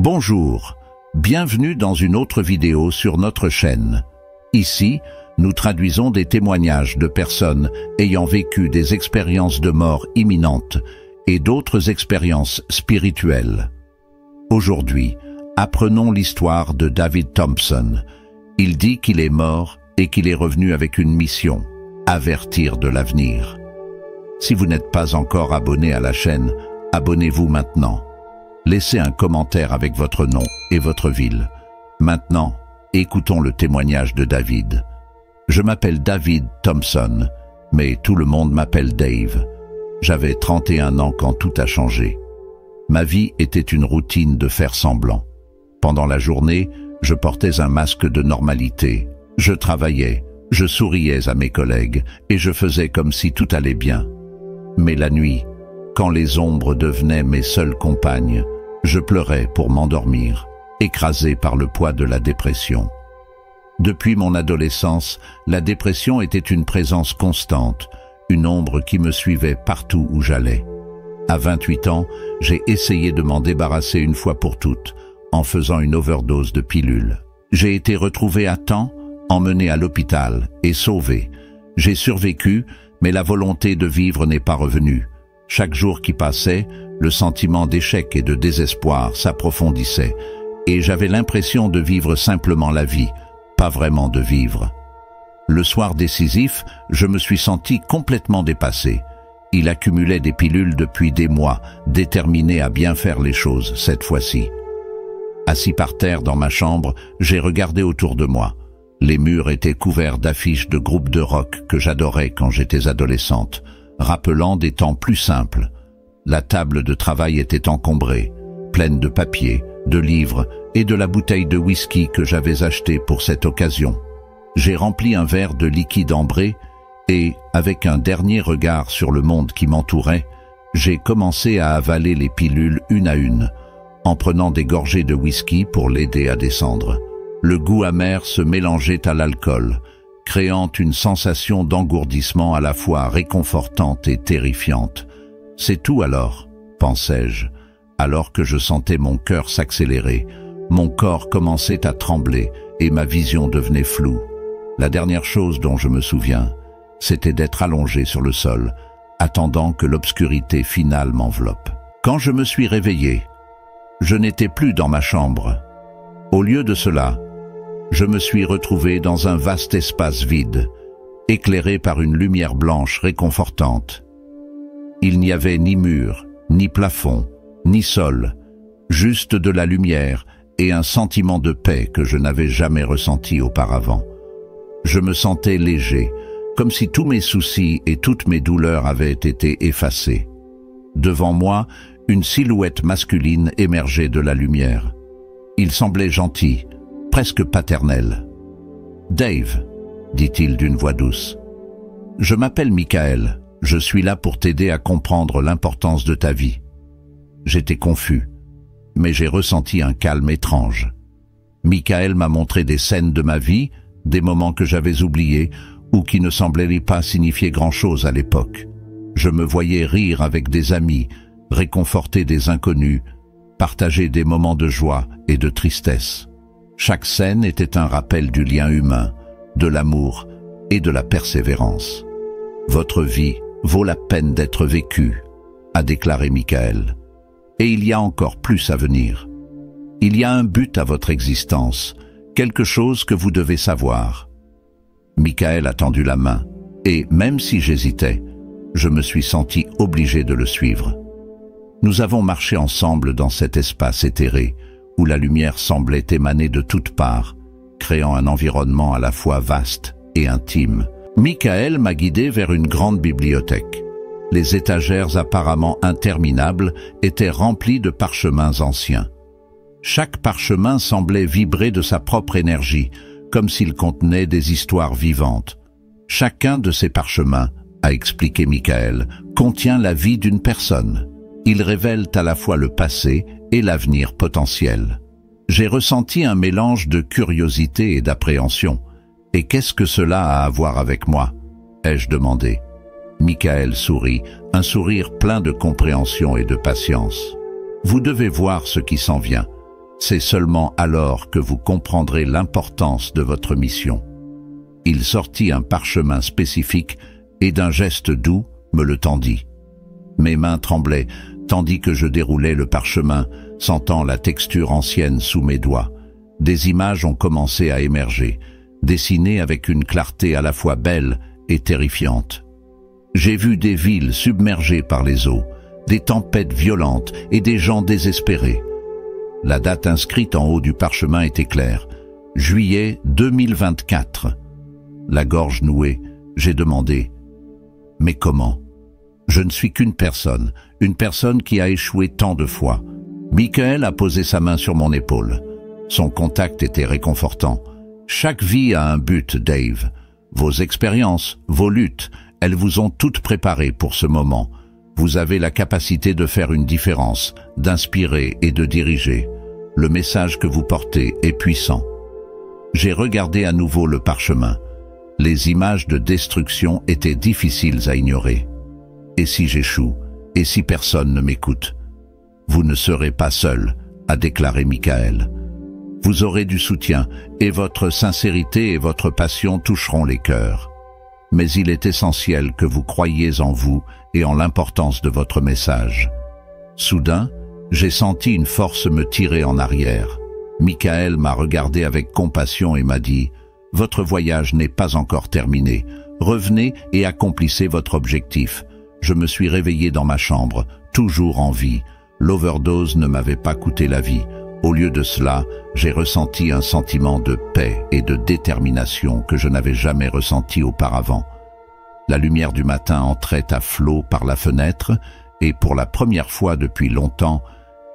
Bonjour, bienvenue dans une autre vidéo sur notre chaîne. Ici, nous traduisons des témoignages de personnes ayant vécu des expériences de mort imminente et d'autres expériences spirituelles. Aujourd'hui, apprenons l'histoire de David Thompson. Il dit qu'il est mort et qu'il est revenu avec une mission, avertir de l'avenir. Si vous n'êtes pas encore abonné à la chaîne, abonnez-vous maintenant. Laissez un commentaire avec votre nom et votre ville. Maintenant, écoutons le témoignage de David. Je m'appelle David Thompson, mais tout le monde m'appelle Dave. J'avais 31 ans quand tout a changé. Ma vie était une routine de faire semblant. Pendant la journée, je portais un masque de normalité. Je travaillais, je souriais à mes collègues et je faisais comme si tout allait bien. Mais la nuit, quand les ombres devenaient mes seules compagnes, je pleurais pour m'endormir, écrasé par le poids de la dépression. Depuis mon adolescence, la dépression était une présence constante, une ombre qui me suivait partout où j'allais. À 28 ans, j'ai essayé de m'en débarrasser une fois pour toutes, en faisant une overdose de pilules. J'ai été retrouvé à temps, emmené à l'hôpital et sauvé. J'ai survécu, mais la volonté de vivre n'est pas revenue. Chaque jour qui passait, le sentiment d'échec et de désespoir s'approfondissait, et j'avais l'impression de vivre simplement la vie, pas vraiment de vivre. Le soir décisif, je me suis senti complètement dépassé. Il accumulait des pilules depuis des mois, déterminé à bien faire les choses cette fois-ci. Assis par terre dans ma chambre, j'ai regardé autour de moi. Les murs étaient couverts d'affiches de groupes de rock que j'adorais quand j'étais adolescente, rappelant des temps plus simples. La table de travail était encombrée, pleine de papiers, de livres et de la bouteille de whisky que j'avais achetée pour cette occasion. J'ai rempli un verre de liquide ambré et, avec un dernier regard sur le monde qui m'entourait, j'ai commencé à avaler les pilules une à une, en prenant des gorgées de whisky pour l'aider à descendre. Le goût amer se mélangeait à l'alcool, créant une sensation d'engourdissement à la fois réconfortante et terrifiante. C'est tout alors, pensais-je, alors que je sentais mon cœur s'accélérer. Mon corps commençait à trembler et ma vision devenait floue. La dernière chose dont je me souviens, c'était d'être allongé sur le sol, attendant que l'obscurité finale m'enveloppe. Quand je me suis réveillé, je n'étais plus dans ma chambre. Au lieu de cela, je me suis retrouvé dans un vaste espace vide, éclairé par une lumière blanche réconfortante. Il n'y avait ni mur, ni plafond, ni sol, juste de la lumière et un sentiment de paix que je n'avais jamais ressenti auparavant. Je me sentais léger, comme si tous mes soucis et toutes mes douleurs avaient été effacés. Devant moi, une silhouette masculine émergeait de la lumière. Il semblait gentil, presque paternel. « Dave », dit-il d'une voix douce. « Je m'appelle Michael, je suis là pour t'aider à comprendre l'importance de ta vie. » J'étais confus, mais j'ai ressenti un calme étrange. Michael m'a montré des scènes de ma vie, des moments que j'avais oubliés ou qui ne semblaient pas signifier grand-chose à l'époque. Je me voyais rire avec des amis, réconforter des inconnus, partager des moments de joie et de tristesse. Chaque scène était un rappel du lien humain, de l'amour et de la persévérance. « Votre vie vaut la peine d'être vécue », a déclaré Michael. « Et il y a encore plus à venir. Il y a un but à votre existence, quelque chose que vous devez savoir. » Michael a tendu la main, et même si j'hésitais, je me suis senti obligé de le suivre. Nous avons marché ensemble dans cet espace éthéré, où la lumière semblait émaner de toutes parts, créant un environnement à la fois vaste et intime. Michael m'a guidé vers une grande bibliothèque. Les étagères apparemment interminables étaient remplies de parchemins anciens. Chaque parchemin semblait vibrer de sa propre énergie, comme s'il contenait des histoires vivantes. Chacun de ces parchemins, a expliqué Michael, contient la vie d'une personne. Ils révèlent à la fois le passé et l'avenir potentiel. J'ai ressenti un mélange de curiosité et d'appréhension. « Et qu'est-ce que cela a à voir avec moi ?» ai-je demandé. Michael sourit, un sourire plein de compréhension et de patience. « Vous devez voir ce qui s'en vient. C'est seulement alors que vous comprendrez l'importance de votre mission. Il sortit un parchemin spécifique et d'un geste doux me le tendit. Mes mains tremblaient tandis que je déroulais le parchemin, sentant la texture ancienne sous mes doigts. Des images ont commencé à émerger, dessinées avec une clarté à la fois belle et terrifiante. J'ai vu des villes submergées par les eaux, des tempêtes violentes et des gens désespérés. La date inscrite en haut du parchemin était claire, juillet 2024. La gorge nouée, j'ai demandé « Mais comment ? Je ne suis qu'une personne qui a échoué tant de fois. » Michael a posé sa main sur mon épaule. Son contact était réconfortant. « Chaque vie a un but, Dave. Vos expériences, vos luttes, elles vous ont toutes préparé pour ce moment. Vous avez la capacité de faire une différence, d'inspirer et de diriger. Le message que vous portez est puissant. » J'ai regardé à nouveau le parchemin. Les images de destruction étaient difficiles à ignorer. Et si j'échoue? Et si personne ne m'écoute? Vous ne serez pas seul, a déclaré Michael. Vous aurez du soutien, et votre sincérité et votre passion toucheront les cœurs. Mais il est essentiel que vous croyiez en vous et en l'importance de votre message. Soudain, j'ai senti une force me tirer en arrière. Michael m'a regardé avec compassion et m'a dit « Votre voyage n'est pas encore terminé. Revenez et accomplissez votre objectif. » Je me suis réveillé dans ma chambre, toujours en vie. L'overdose ne m'avait pas coûté la vie. Au lieu de cela, j'ai ressenti un sentiment de paix et de détermination que je n'avais jamais ressenti auparavant. La lumière du matin entrait à flots par la fenêtre et pour la première fois depuis longtemps,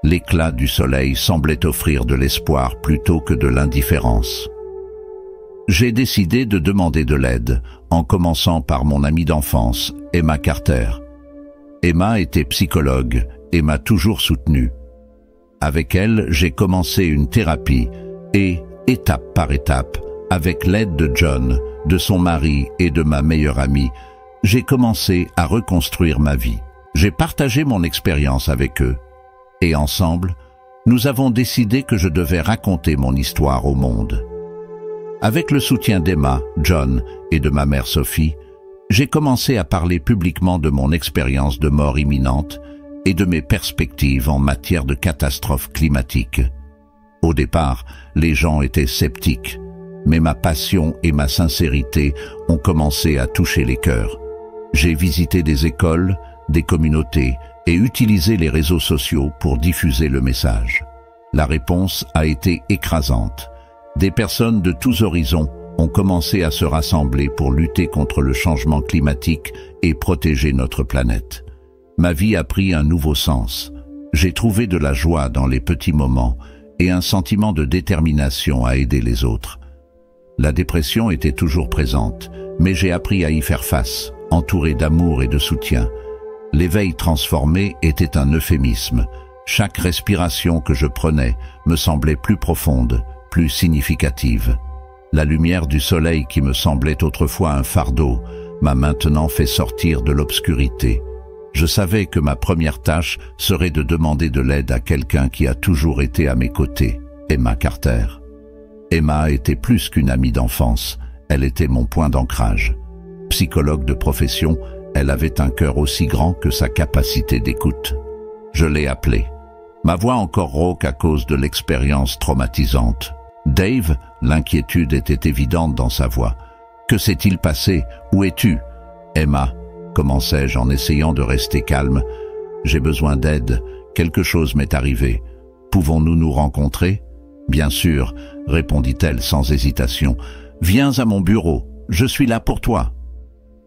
l'éclat du soleil semblait offrir de l'espoir plutôt que de l'indifférence. J'ai décidé de demander de l'aide, en commençant par mon amie d'enfance, Emma Carter. Emma était psychologue et m'a toujours soutenu. Avec elle, j'ai commencé une thérapie et, étape par étape, avec l'aide de John, de son mari et de ma meilleure amie, j'ai commencé à reconstruire ma vie. J'ai partagé mon expérience avec eux. Et ensemble, nous avons décidé que je devais raconter mon histoire au monde. Avec le soutien d'Emma, John et de ma mère Sophie, j'ai commencé à parler publiquement de mon expérience de mort imminente et de mes perspectives en matière de catastrophe climatique. Au départ, les gens étaient sceptiques, mais ma passion et ma sincérité ont commencé à toucher les cœurs. J'ai visité des écoles, des communautés et utilisé les réseaux sociaux pour diffuser le message. La réponse a été écrasante. Des personnes de tous horizons ont commencé à se rassembler pour lutter contre le changement climatique et protéger notre planète. Ma vie a pris un nouveau sens. J'ai trouvé de la joie dans les petits moments et un sentiment de détermination à aider les autres. La dépression était toujours présente, mais j'ai appris à y faire face, entouré d'amour et de soutien. L'éveil transformé était un euphémisme. Chaque respiration que je prenais me semblait plus profonde, plus significative. La lumière du soleil qui me semblait autrefois un fardeau m'a maintenant fait sortir de l'obscurité. Je savais que ma première tâche serait de demander de l'aide à quelqu'un qui a toujours été à mes côtés, Emma Carter. Emma était plus qu'une amie d'enfance, elle était mon point d'ancrage. Psychologue de profession, elle avait un cœur aussi grand que sa capacité d'écoute. Je l'ai appelée. Ma voix encore rauque à cause de l'expérience traumatisante. Dave, l'inquiétude était évidente dans sa voix. « Que s'est-il passé? Où es-tu » ? « Emma, commençai-je en essayant de rester calme. J'ai besoin d'aide. Quelque chose m'est arrivé. Pouvons-nous nous rencontrer ? Bien sûr, répondit-elle sans hésitation. Viens à mon bureau. Je suis là pour toi.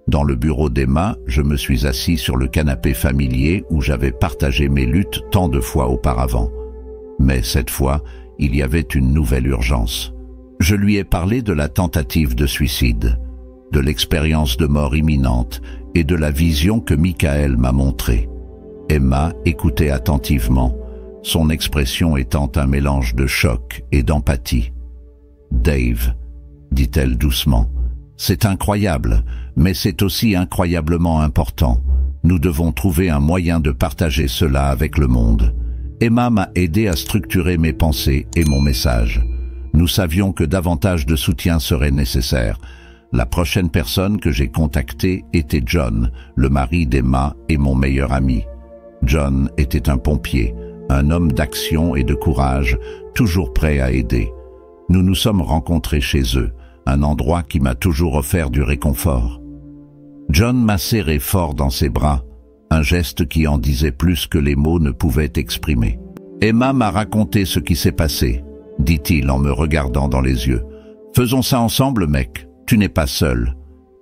Dans le bureau d'Emma, je me suis assis sur le canapé familier où j'avais partagé mes luttes tant de fois auparavant. Mais cette fois, il y avait une nouvelle urgence. Je lui ai parlé de la tentative de suicide, de l'expérience de mort imminente et de la vision que Michael m'a montrée. Emma écoutait attentivement, son expression étant un mélange de choc et d'empathie. « Dave, » dit-elle doucement, « c'est incroyable, mais c'est aussi incroyablement important. Nous devons trouver un moyen de partager cela avec le monde. Emma m'a aidé à structurer mes pensées et mon message. Nous savions que davantage de soutien serait nécessaire. La prochaine personne que j'ai contactée était John, le mari d'Emma et mon meilleur ami. John était un pompier, un homme d'action et de courage, toujours prêt à aider. Nous nous sommes rencontrés chez eux, un endroit qui m'a toujours offert du réconfort. John m'a serré fort dans ses bras, un geste qui en disait plus que les mots ne pouvaient exprimer. Emma m'a raconté ce qui s'est passé, dit-il en me regardant dans les yeux. Faisons ça ensemble, mec, tu n'es pas seul.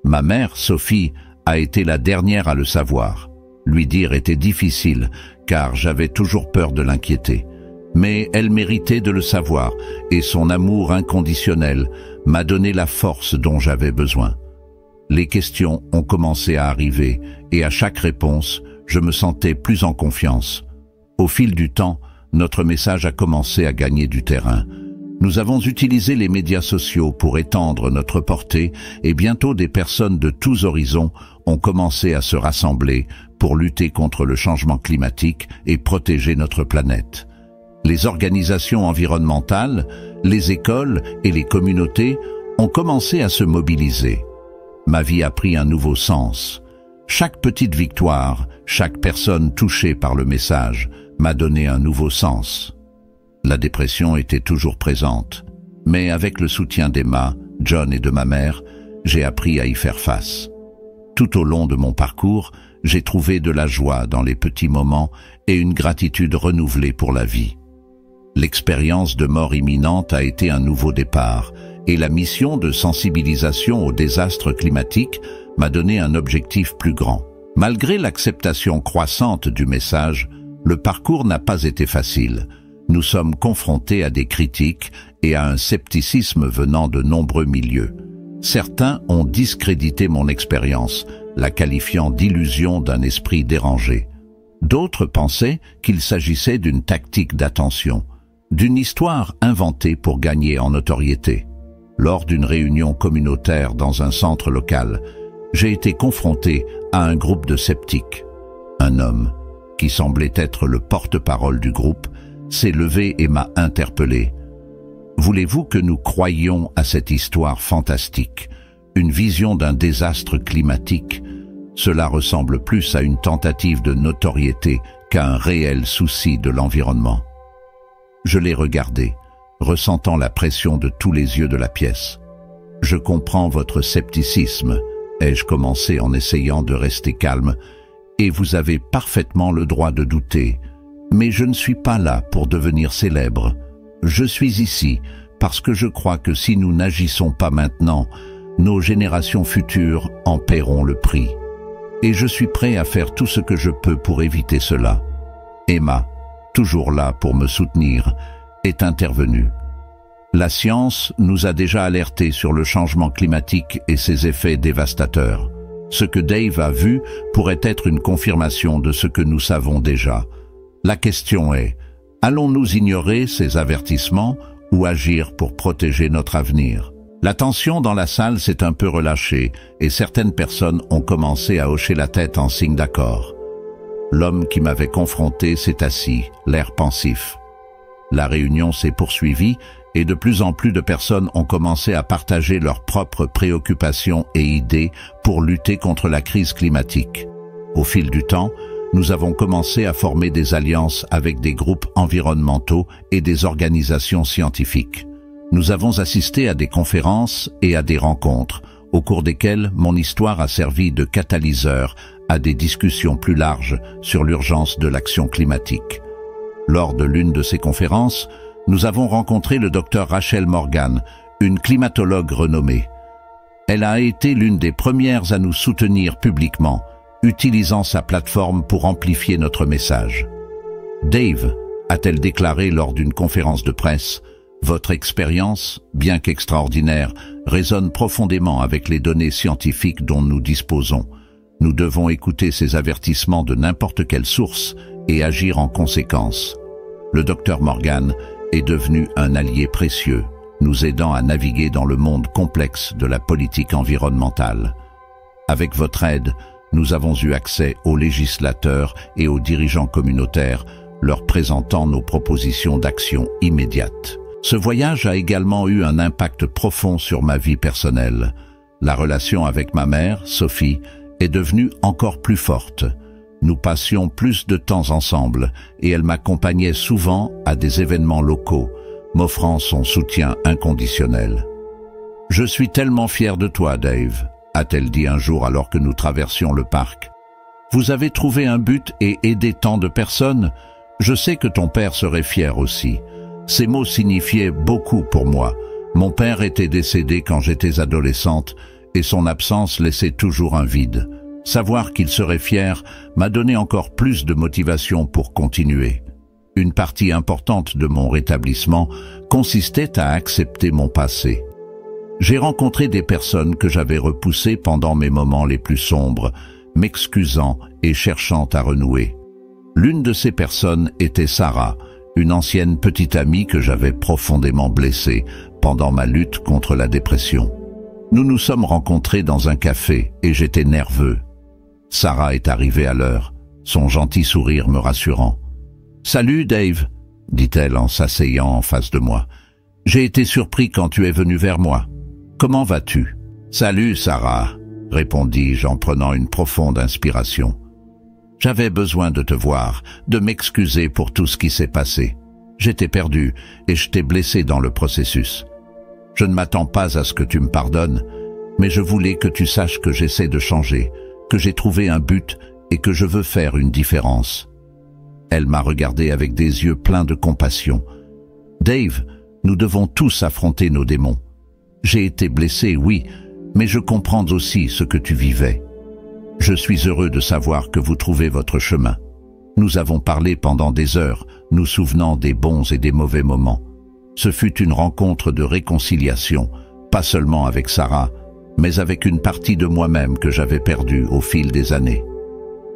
Ma mère, Sophie, a été la dernière à le savoir. Lui dire était difficile, car j'avais toujours peur de l'inquiéter. Mais elle méritait de le savoir, et son amour inconditionnel m'a donné la force dont j'avais besoin. Les questions ont commencé à arriver, et à chaque réponse, je me sentais plus en confiance. Au fil du temps, notre message a commencé à gagner du terrain. Nous avons utilisé les médias sociaux pour étendre notre portée, et bientôt des personnes de tous horizons ont commencé à se rassembler pour lutter contre le changement climatique et protéger notre planète. Les organisations environnementales, les écoles et les communautés ont commencé à se mobiliser. Ma vie a pris un nouveau sens. Chaque petite victoire, chaque personne touchée par le message m'a donné un nouveau sens. La dépression était toujours présente, mais avec le soutien d'Emma, John et de ma mère, j'ai appris à y faire face. Tout au long de mon parcours, j'ai trouvé de la joie dans les petits moments et une gratitude renouvelée pour la vie. L'expérience de mort imminente a été un nouveau départ, et la mission de sensibilisation au désastre climatique m'a donné un objectif plus grand. Malgré l'acceptation croissante du message, le parcours n'a pas été facile. Nous sommes confrontés à des critiques et à un scepticisme venant de nombreux milieux. Certains ont discrédité mon expérience, la qualifiant d'illusion d'un esprit dérangé. D'autres pensaient qu'il s'agissait d'une tactique d'attention, d'une histoire inventée pour gagner en notoriété. Lors d'une réunion communautaire dans un centre local, j'ai été confronté à un groupe de sceptiques. Un homme, qui semblait être le porte-parole du groupe, s'est levé et m'a interpellé. « Voulez-vous que nous croyions à cette histoire fantastique, une vision d'un désastre climatique? Cela ressemble plus à une tentative de notoriété qu'à un réel souci de l'environnement. » Je l'ai regardé, ressentant la pression de tous les yeux de la pièce. « Je comprends votre scepticisme », ai-je commencé en essayant de rester calme, « et vous avez parfaitement le droit de douter. Mais je ne suis pas là pour devenir célèbre. Je suis ici parce que je crois que si nous n'agissons pas maintenant, nos générations futures en paieront le prix. Et je suis prêt à faire tout ce que je peux pour éviter cela. » Emma, toujours là pour me soutenir, est intervenue. La science nous a déjà alertés sur le changement climatique et ses effets dévastateurs. Ce que Dave a vu pourrait être une confirmation de ce que nous savons déjà. La question est, allons-nous ignorer ces avertissements ou agir pour protéger notre avenir? La tension dans la salle s'est un peu relâchée et certaines personnes ont commencé à hocher la tête en signe d'accord. L'homme qui m'avait confronté s'est assis, l'air pensif. La réunion s'est poursuivie et de plus en plus de personnes ont commencé à partager leurs propres préoccupations et idées pour lutter contre la crise climatique. Au fil du temps, nous avons commencé à former des alliances avec des groupes environnementaux et des organisations scientifiques. Nous avons assisté à des conférences et à des rencontres, au cours desquelles mon histoire a servi de catalyseur à des discussions plus larges sur l'urgence de l'action climatique. Lors de l'une de ces conférences, nous avons rencontré le Dr Rachel Morgan, une climatologue renommée. Elle a été l'une des premières à nous soutenir publiquement, utilisant sa plateforme pour amplifier notre message. « Dave », a-t-elle déclaré lors d'une conférence de presse, « votre expérience, bien qu'extraordinaire, résonne profondément avec les données scientifiques dont nous disposons. Nous devons écouter ces avertissements de n'importe quelle source et agir en conséquence. » Le Dr Morgan est devenu un allié précieux, nous aidant à naviguer dans le monde complexe de la politique environnementale. Avec votre aide, nous avons eu accès aux législateurs et aux dirigeants communautaires leur présentant nos propositions d'action immédiates. Ce voyage a également eu un impact profond sur ma vie personnelle. La relation avec ma mère, Sophie, est devenue encore plus forte. Nous passions plus de temps ensemble et elle m'accompagnait souvent à des événements locaux, m'offrant son soutien inconditionnel. « Je suis tellement fier de toi, Dave », a-t-elle dit un jour alors que nous traversions le parc. « Vous avez trouvé un but et aidé tant de personnes. Je sais que ton père serait fier aussi. » Ces mots signifiaient beaucoup pour moi. Mon père était décédé quand j'étais adolescente et son absence laissait toujours un vide. Savoir qu'il serait fier m'a donné encore plus de motivation pour continuer. Une partie importante de mon rétablissement consistait à accepter mon passé. J'ai rencontré des personnes que j'avais repoussées pendant mes moments les plus sombres, m'excusant et cherchant à renouer. L'une de ces personnes était Sarah, une ancienne petite amie que j'avais profondément blessée pendant ma lutte contre la dépression. Nous nous sommes rencontrés dans un café et j'étais nerveux. Sarah est arrivée à l'heure, son gentil sourire me rassurant. « Salut Dave », dit-elle en s'asseyant en face de moi. « J'ai été surpris quand tu es venu vers moi. Comment vas-tu ?»« Salut Sarah », répondis-je en prenant une profonde inspiration. J'avais besoin de te voir, de m'excuser pour tout ce qui s'est passé. J'étais perdu et je t'ai blessé dans le processus. Je ne m'attends pas à ce que tu me pardonnes, mais je voulais que tu saches que j'essaie de changer, que j'ai trouvé un but et que je veux faire une différence. Elle m'a regardé avec des yeux pleins de compassion. Dave, nous devons tous affronter nos démons. J'ai été blessé, oui, mais je comprends aussi ce que tu vivais. Je suis heureux de savoir que vous trouvez votre chemin. Nous avons parlé pendant des heures, nous souvenant des bons et des mauvais moments. Ce fut une rencontre de réconciliation, pas seulement avec Sarah, mais avec une partie de moi-même que j'avais perdue au fil des années.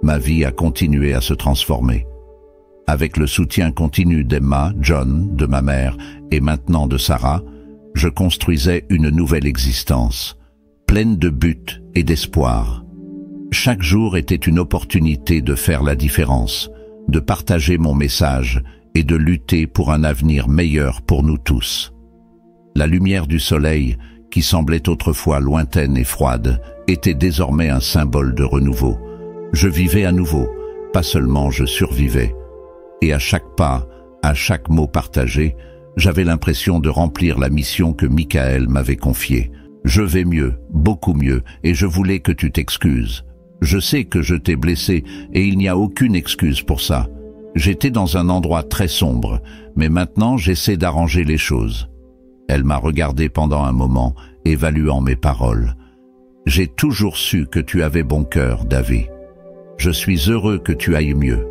Ma vie a continué à se transformer. Avec le soutien continu d'Emma, John, de ma mère et maintenant de Sarah, je construisais une nouvelle existence, pleine de buts et d'espoir. Chaque jour était une opportunité de faire la différence, de partager mon message et de lutter pour un avenir meilleur pour nous tous. La lumière du soleil, qui semblait autrefois lointaine et froide, était désormais un symbole de renouveau. Je vivais à nouveau, pas seulement je survivais. Et à chaque pas, à chaque mot partagé, j'avais l'impression de remplir la mission que Michael m'avait confiée. Je vais mieux, beaucoup mieux, et je voulais que tu t'excuses. Je sais que je t'ai blessé et il n'y a aucune excuse pour ça. J'étais dans un endroit très sombre, mais maintenant j'essaie d'arranger les choses. Elle m'a regardé pendant un moment, évaluant mes paroles. J'ai toujours su que tu avais bon cœur, David. Je suis heureux que tu ailles mieux.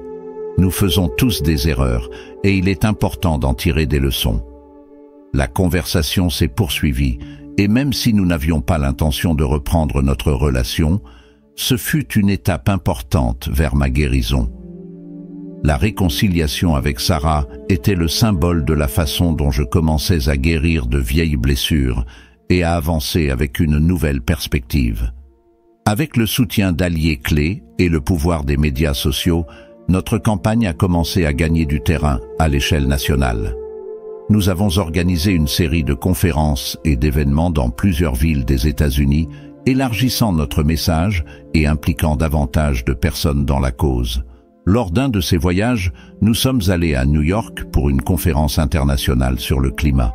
Nous faisons tous des erreurs et il est important d'en tirer des leçons. La conversation s'est poursuivie et même si nous n'avions pas l'intention de reprendre notre relation, ce fut une étape importante vers ma guérison. La réconciliation avec Sarah était le symbole de la façon dont je commençais à guérir de vieilles blessures et à avancer avec une nouvelle perspective. Avec le soutien d'alliés clés et le pouvoir des médias sociaux, notre campagne a commencé à gagner du terrain à l'échelle nationale. Nous avons organisé une série de conférences et d'événements dans plusieurs villes des États-Unis, élargissant notre message et impliquant davantage de personnes dans la cause. Lors d'un de ces voyages, nous sommes allés à New York pour une conférence internationale sur le climat.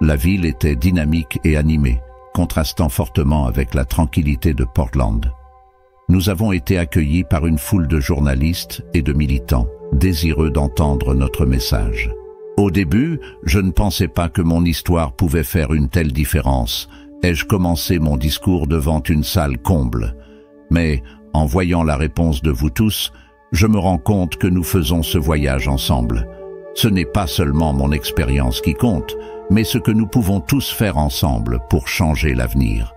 La ville était dynamique et animée, contrastant fortement avec la tranquillité de Portland. Nous avons été accueillis par une foule de journalistes et de militants, désireux d'entendre notre message. Au début, je ne pensais pas que mon histoire pouvait faire une telle différence. Ai-je commencé mon discours devant une salle comble. Mais, en voyant la réponse de vous tous, je me rends compte que nous faisons ce voyage ensemble. Ce n'est pas seulement mon expérience qui compte, mais ce que nous pouvons tous faire ensemble pour changer l'avenir.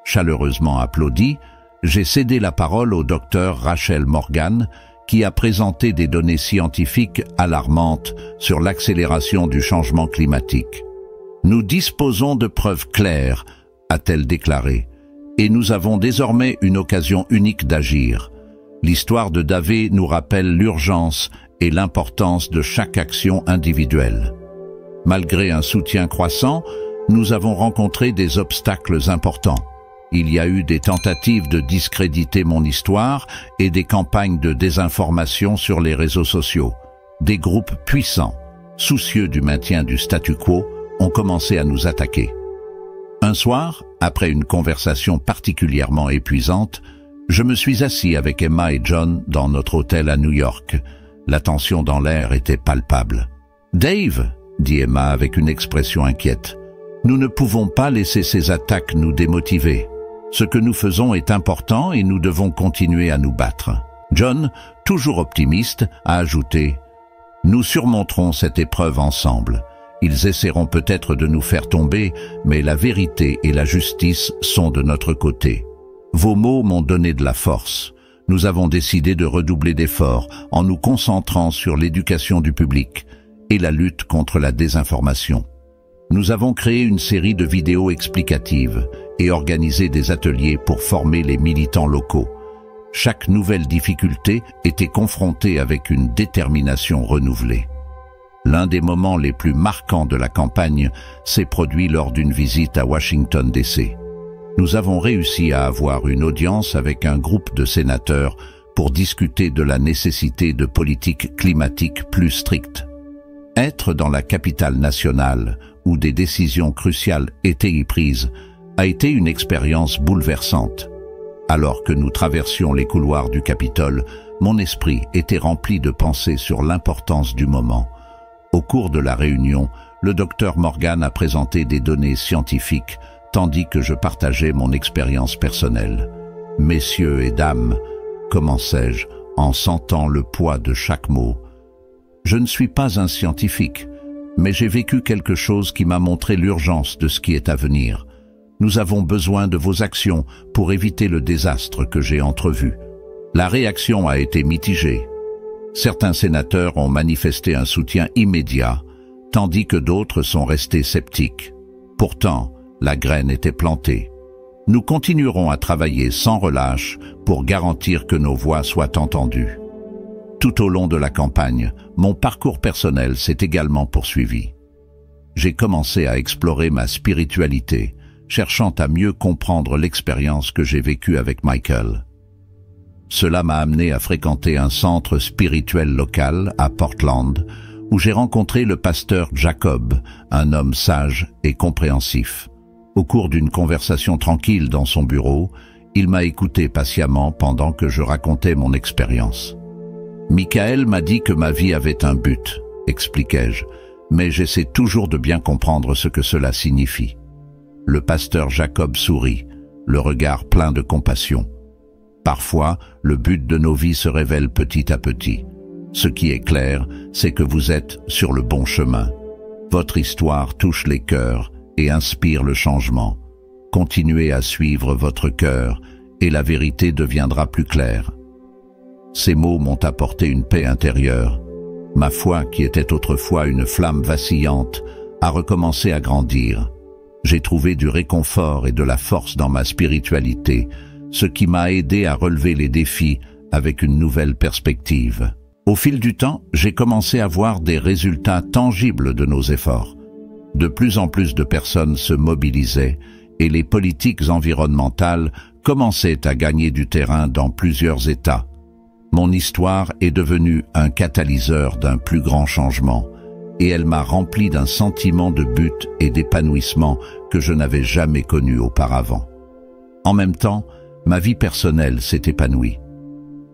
Chaleureusement applaudi, j'ai cédé la parole au docteur Rachel Morgan, qui a présenté des données scientifiques alarmantes sur l'accélération du changement climatique. « Nous disposons de preuves claires », a-t-elle déclaré, « et nous avons désormais une occasion unique d'agir. L'histoire de David nous rappelle l'urgence et l'importance de chaque action individuelle. Malgré un soutien croissant, nous avons rencontré des obstacles importants. Il y a eu des tentatives de discréditer mon histoire et des campagnes de désinformation sur les réseaux sociaux. Des groupes puissants, soucieux du maintien du statu quo, ont commencé à nous attaquer. Un soir, après une conversation particulièrement épuisante, je me suis assis avec Emma et John dans notre hôtel à New York. La tension dans l'air était palpable. « Dave !» dit Emma avec une expression inquiète. « Nous ne pouvons pas laisser ces attaques nous démotiver. Ce que nous faisons est important et nous devons continuer à nous battre. » John, toujours optimiste, a ajouté « Nous surmonterons cette épreuve ensemble. Ils essaieront peut-être de nous faire tomber, mais la vérité et la justice sont de notre côté. Vos mots m'ont donné de la force. Nous avons décidé de redoubler d'efforts en nous concentrant sur l'éducation du public et la lutte contre la désinformation. Nous avons créé une série de vidéos explicatives et organisé des ateliers pour former les militants locaux. Chaque nouvelle difficulté était confrontée avec une détermination renouvelée. L'un des moments les plus marquants de la campagne s'est produit lors d'une visite à Washington, D.C. Nous avons réussi à avoir une audience avec un groupe de sénateurs pour discuter de la nécessité de politiques climatiques plus strictes. Être dans la capitale nationale, où des décisions cruciales étaient prises, a été une expérience bouleversante. Alors que nous traversions les couloirs du Capitole, mon esprit était rempli de pensées sur l'importance du moment. Au cours de la réunion, le docteur Morgan a présenté des données scientifiques, tandis que je partageais mon expérience personnelle. « Messieurs et dames », commençai-je, en sentant le poids de chaque mot. Je ne suis pas un scientifique, mais j'ai vécu quelque chose qui m'a montré l'urgence de ce qui est à venir. Nous avons besoin de vos actions pour éviter le désastre que j'ai entrevu. La réaction a été mitigée. Certains sénateurs ont manifesté un soutien immédiat, tandis que d'autres sont restés sceptiques. Pourtant, la graine était plantée. Nous continuerons à travailler sans relâche pour garantir que nos voix soient entendues. Tout au long de la campagne, mon parcours personnel s'est également poursuivi. J'ai commencé à explorer ma spiritualité, cherchant à mieux comprendre l'expérience que j'ai vécue avec Michael. Cela m'a amené à fréquenter un centre spirituel local à Portland, où j'ai rencontré le pasteur Jacob, un homme sage et compréhensif. Au cours d'une conversation tranquille dans son bureau, il m'a écouté patiemment pendant que je racontais mon expérience. « Michael m'a dit que ma vie avait un but, expliquai-je, mais j'essaie toujours de bien comprendre ce que cela signifie. » Le pasteur Jacob sourit, le regard plein de compassion. « Parfois, le but de nos vies se révèle petit à petit. Ce qui est clair, c'est que vous êtes sur le bon chemin. Votre histoire touche les cœurs et inspire le changement. Continuez à suivre votre cœur et la vérité deviendra plus claire. » Ces mots m'ont apporté une paix intérieure. Ma foi, qui était autrefois une flamme vacillante, a recommencé à grandir. J'ai trouvé du réconfort et de la force dans ma spiritualité, ce qui m'a aidé à relever les défis avec une nouvelle perspective. Au fil du temps, j'ai commencé à voir des résultats tangibles de nos efforts. De plus en plus de personnes se mobilisaient et les politiques environnementales commençaient à gagner du terrain dans plusieurs États. Mon histoire est devenue un catalyseur d'un plus grand changement, et elle m'a rempli d'un sentiment de but et d'épanouissement que je n'avais jamais connu auparavant. En même temps, ma vie personnelle s'est épanouie.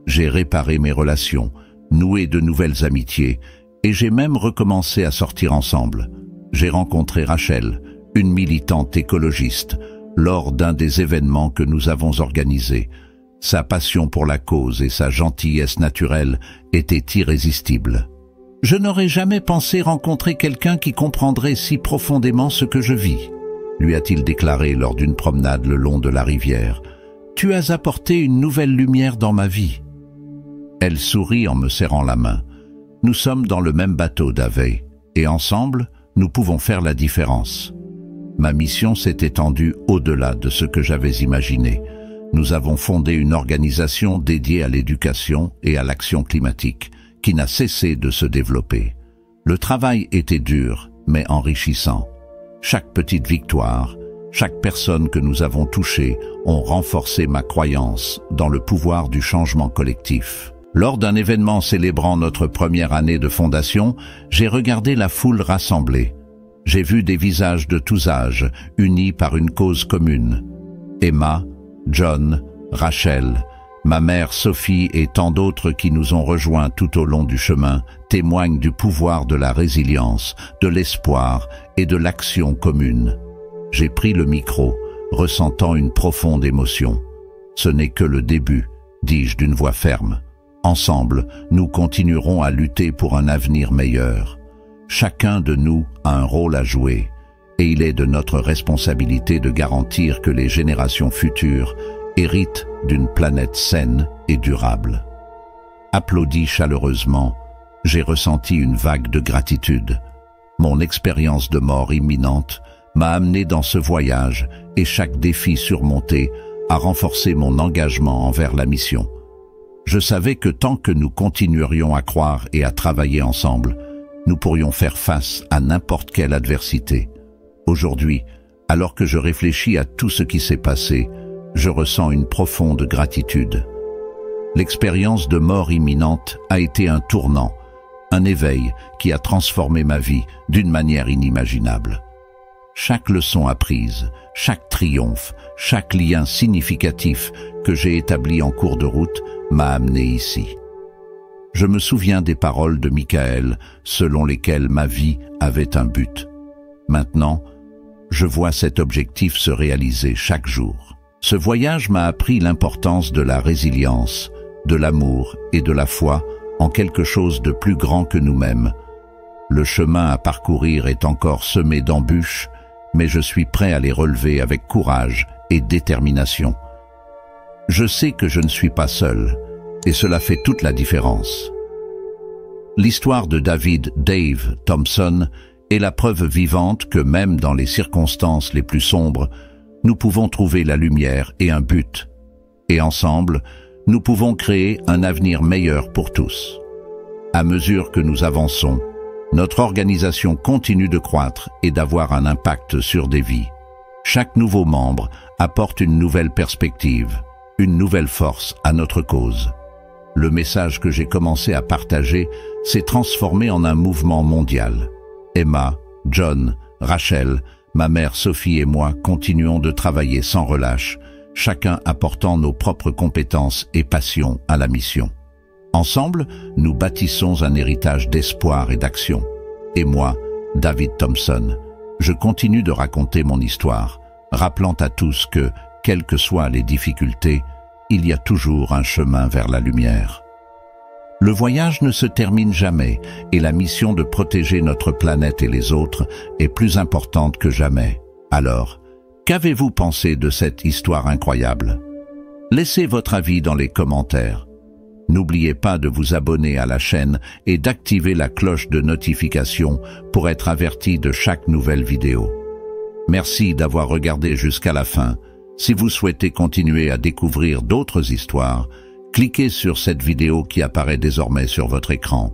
J'ai réparé mes relations, noué de nouvelles amitiés, et j'ai même recommencé à sortir ensemble. J'ai rencontré Rachel, une militante écologiste, lors d'un des événements que nous avons organisés. Sa passion pour la cause et sa gentillesse naturelle étaient irrésistibles. « Je n'aurais jamais pensé rencontrer quelqu'un qui comprendrait si profondément ce que je vis », lui a-t-il déclaré lors d'une promenade le long de la rivière. « Tu as apporté une nouvelle lumière dans ma vie. » Elle sourit en me serrant la main. Nous sommes dans le même bateau, Dave, et ensemble, nous pouvons faire la différence. Ma mission s'est étendue au-delà de ce que j'avais imaginé. Nous avons fondé une organisation dédiée à l'éducation et à l'action climatique, qui n'a cessé de se développer. Le travail était dur, mais enrichissant. Chaque petite victoire, chaque personne que nous avons touchée ont renforcé ma croyance dans le pouvoir du changement collectif. Lors d'un événement célébrant notre première année de fondation, j'ai regardé la foule rassemblée. J'ai vu des visages de tous âges, unis par une cause commune. Emma, John, Rachel, ma mère Sophie et tant d'autres qui nous ont rejoints tout au long du chemin témoignent du pouvoir de la résilience, de l'espoir et de l'action commune. J'ai pris le micro, ressentant une profonde émotion. Ce n'est que le début, dis-je d'une voix ferme. Ensemble, nous continuerons à lutter pour un avenir meilleur. Chacun de nous a un rôle à jouer, et il est de notre responsabilité de garantir que les générations futures héritent d'une planète saine et durable. Applaudi chaleureusement, j'ai ressenti une vague de gratitude. Mon expérience de mort imminente m'a amené dans ce voyage et chaque défi surmonté a renforcé mon engagement envers la mission. Je savais que tant que nous continuerions à croire et à travailler ensemble, nous pourrions faire face à n'importe quelle adversité. Aujourd'hui, alors que je réfléchis à tout ce qui s'est passé, je ressens une profonde gratitude. L'expérience de mort imminente a été un tournant, un éveil qui a transformé ma vie d'une manière inimaginable. Chaque leçon apprise, chaque triomphe, chaque lien significatif que j'ai établi en cours de route m'a amené ici. Je me souviens des paroles de Michael selon lesquelles ma vie avait un but. Maintenant, je vois cet objectif se réaliser chaque jour. Ce voyage m'a appris l'importance de la résilience, de l'amour et de la foi en quelque chose de plus grand que nous-mêmes. Le chemin à parcourir est encore semé d'embûches, mais je suis prêt à les relever avec courage et détermination. Je sais que je ne suis pas seul, et cela fait toute la différence. L'histoire de Dave Thompson est la preuve vivante que même dans les circonstances les plus sombres, nous pouvons trouver la lumière et un but. Et ensemble, nous pouvons créer un avenir meilleur pour tous. À mesure que nous avançons, notre organisation continue de croître et d'avoir un impact sur des vies. Chaque nouveau membre apporte une nouvelle perspective, une nouvelle force à notre cause. Le message que j'ai commencé à partager s'est transformé en un mouvement mondial. Emma, John, Rachel, ma mère Sophie et moi continuons de travailler sans relâche, chacun apportant nos propres compétences et passions à la mission. Ensemble, nous bâtissons un héritage d'espoir et d'action. Et moi, David Thompson, je continue de raconter mon histoire, rappelant à tous que, quelles que soient les difficultés, il y a toujours un chemin vers la lumière. Le voyage ne se termine jamais et la mission de protéger notre planète et les autres est plus importante que jamais. Alors, qu'avez-vous pensé de cette histoire incroyable? Laissez votre avis dans les commentaires. N'oubliez pas de vous abonner à la chaîne et d'activer la cloche de notification pour être averti de chaque nouvelle vidéo. Merci d'avoir regardé jusqu'à la fin. Si vous souhaitez continuer à découvrir d'autres histoires, cliquez sur cette vidéo qui apparaît désormais sur votre écran.